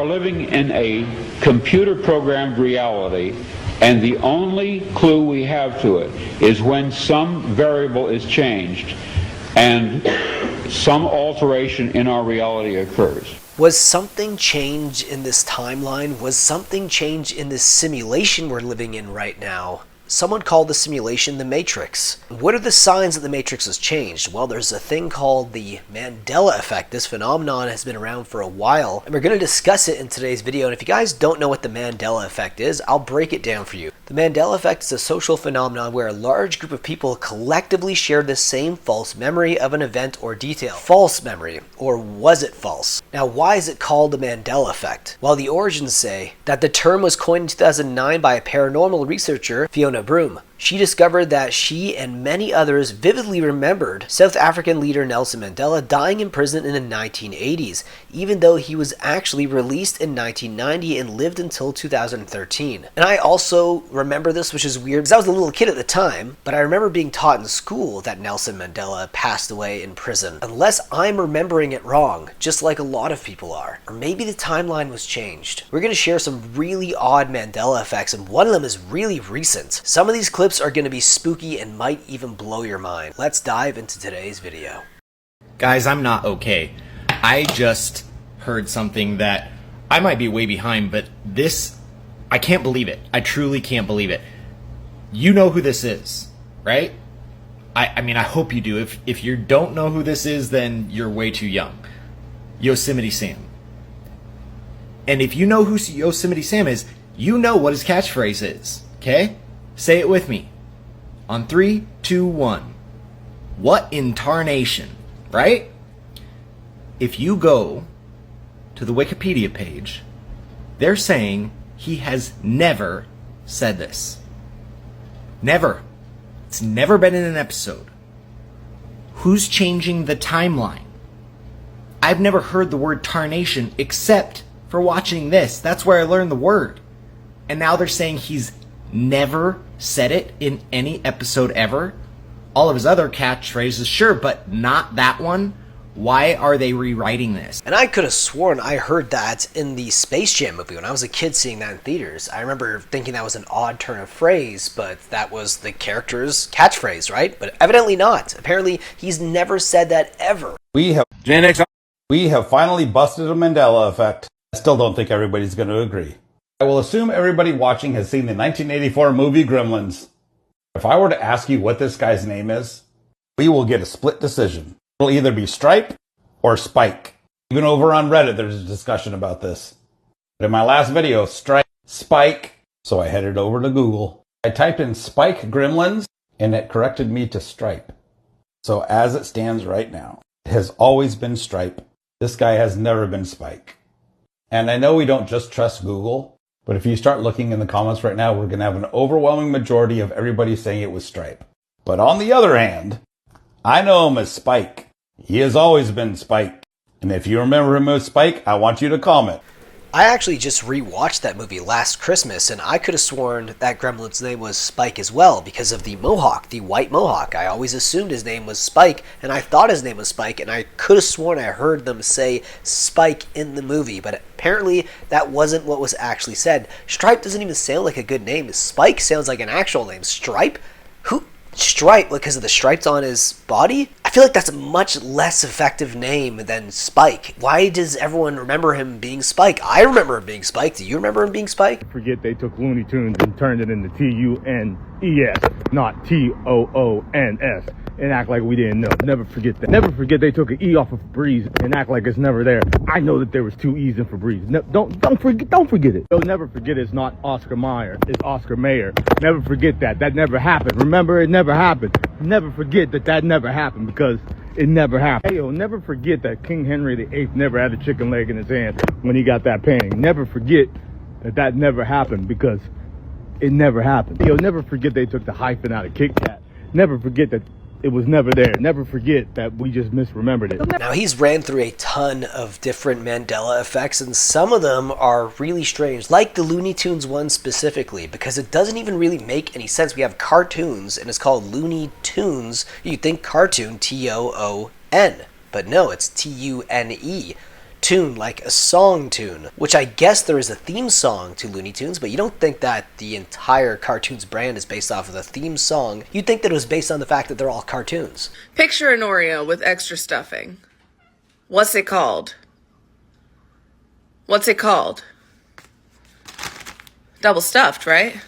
Are living in a computer-programmed reality, and the only clue we have to it is when some variable is changed and some alteration in our reality occurs. Was something changed in this timeline? Was something changed in this simulation we're living in right now? Someone called the simulation the Matrix. What are the signs that the Matrix has changed? Well, there's a thing called the Mandela effect. This phenomenon has been around for a while, and we're going to discuss it in today's video. And if you guys don't know what the Mandela effect is, I'll break it down for you. The Mandela effect is a social phenomenon where a large group of people collectively share the same false memory of an event or detail. False memory, or was it false? Now, why is it called the Mandela effect? Well, the origins say that the term was coined in 2009 by a paranormal researcher, Fiona Broom. She discovered that she and many others vividly remembered South African leader Nelson Mandela dying in prison in the 1980s, even though he was actually released in 1990 and lived until 2013. And I also remember this, which is weird, because I was a little kid at the time, but I remember being taught in school that Nelson Mandela passed away in prison. Unless I'm remembering it wrong, just like a lot of people are. Or maybe the timeline was changed. We're going to share some really odd Mandela effects, and one of them is really recent. Some of these clips are going to be spooky and might even blow your mind. Let's dive into today's video. Guys, I'm not okay. I just heard something that I might be way behind, but I can't believe it. I truly can't believe it. You know who this is, right? I mean, I hope you do. If you don't know who this is, then you're way too young. Yosemite Sam. And if you know who Yosemite Sam is, you know what his catchphrase is, okay? Say it with me. On 3, 2, 1. What in tarnation, right? If you go to the Wikipedia page, they're saying he has never said this. Never. It's never been in an episode. Who's changing the timeline? I've never heard the word tarnation except for watching this. That's where I learned the word. And now they're saying he's never said it in any episode ever. All of his other catchphrases, sure, but not that one. Why are they rewriting this? And I could have sworn I heard that in the Space Jam movie when I was a kid seeing that in theaters. I remember thinking that was an odd turn of phrase, but that was the character's catchphrase, right? But evidently not. Apparently, he's never said that ever. We have finally busted a Mandela effect. I still don't think everybody's going to agree. I will assume everybody watching has seen the 1984 movie Gremlins. If I were to ask you what this guy's name is, we will get a split decision. It'll either be Stripe or Spike. Even over on Reddit, there's a discussion about this. But in my last video, Spike, so I headed over to Google. I typed in Spike Gremlins, and it corrected me to Stripe. So as it stands right now, it has always been Stripe. This guy has never been Spike. And I know we don't just trust Google, but if you start looking in the comments right now, we're going to have an overwhelming majority of everybody saying it was Stripe. But on the other hand, I know him as Spike. He has always been Spike. And if you remember him as Spike, I want you to comment. I actually just rewatched that movie last Christmas, and I could have sworn that Gremlin's name was Spike as well because of the mohawk, the white mohawk. I always assumed his name was Spike, and I thought his name was Spike, and I could have sworn I heard them say Spike in the movie, but apparently that wasn't what was actually said. Stripe doesn't even sound like a good name. Spike sounds like an actual name. Stripe? Who? Stripe, because of the stripes on his body? I feel like that's a much less effective name than Spike. Why does everyone remember him being Spike? I remember him being Spike. Do you remember him being Spike? Forget they took Looney Tunes and turned it into T-U-N-E-S, not T-O-O-N-S, and act like we didn't know. Never forget that. Never forget they took an E off of Febreze and act like it's never there. I know that there was 2 E's in Febreze. Don't forget it. Don't never forget it's not Oscar Mayer, it's Oscar Mayer. Never forget that. That never happened. Remember, it never happened. Never forget that never happened because it never happened. Hey, yo, never forget that King Henry VIII never had a chicken leg in his hand when he got that painting. Never forget that never happened because it never happened. Yo, never forget they took the hyphen out of Kit Kat. Never forget that it was never there. Never forget that we just misremembered it. Now, he's ran through a ton of different Mandela effects, and some of them are really strange, like the Looney Tunes one specifically, because it doesn't even really make any sense. We have cartoons, and it's called Looney Tunes. You'd think cartoon, T-O-O-N, but no, it's T-U-N-E. tune, like a song tune, which I guess there is a theme song to Looney Tunes, but you don't think that the entire cartoons brand is based off of the theme song. You'd think that it was based on the fact that they're all cartoons. Picture an Oreo with extra stuffing. What's it called? What's it called? Double stuffed, right?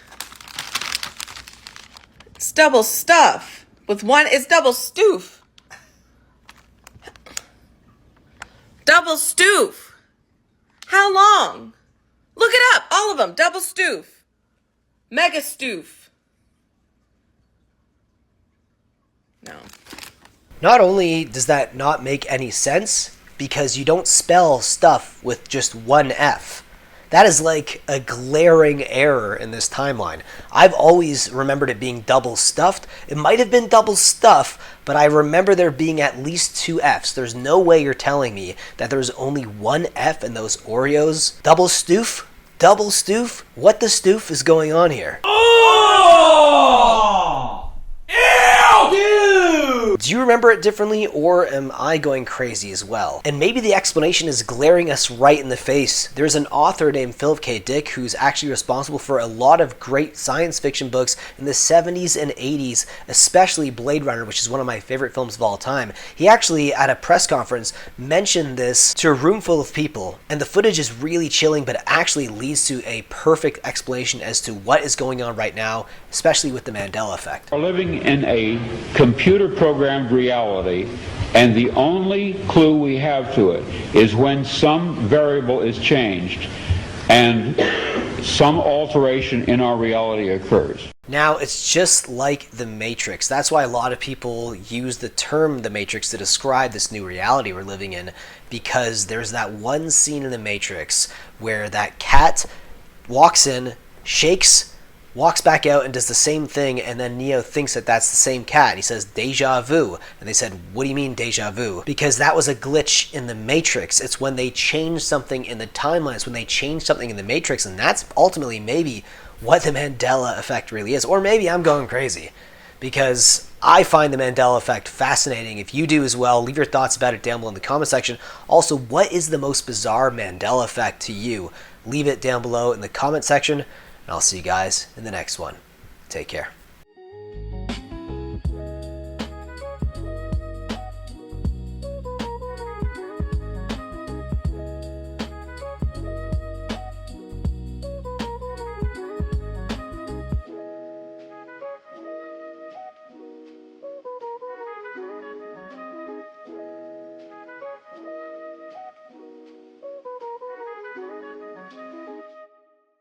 It's double stuff. With one, it's double stoof. Double stoof. How long? Look it up. All of them. Double stoof. Mega stoof. No. Not only does that not make any sense, because you don't spell stuff with just one F. That is like a glaring error in this timeline. I've always remembered it being double stuffed. It might have been double stuff, but I remember there being at least two Fs. There's no way you're telling me that there's only one F in those Oreos. Double stoof? Double stoof? What the stoof is going on here? Oh! Ew! Dude! Do you remember it differently, or am I going crazy as well? And maybe the explanation is glaring us right in the face. There's an author named Philip K. Dick who's actually responsible for a lot of great science fiction books in the 70s and 80s, especially Blade Runner, which is one of my favorite films of all time. He actually, at a press conference, mentioned this to a room full of people, and the footage is really chilling, but it actually leads to a perfect explanation as to what is going on right now, especially with the Mandela effect. We're living in a computer-programmed reality, and the only clue we have to it is when some variable is changed and some alteration in our reality occurs. Now, it's just like the Matrix. That's why a lot of people use the term the Matrix to describe this new reality we're living in, because there's that one scene in the Matrix where that cat walks in, shakes, walks back out and does the same thing, and then Neo thinks that that's the same cat. He says, deja vu. And they said, what do you mean deja vu? Because that was a glitch in the Matrix. It's when they change something in the timeline. It's when they change something in the Matrix, and that's ultimately maybe what the Mandela effect really is. Or maybe I'm going crazy, because I find the Mandela effect fascinating. If you do as well, leave your thoughts about it down below in the comment section. Also, what is the most bizarre Mandela effect to you? Leave it down below in the comment section. I'll see you guys in the next one. Take care.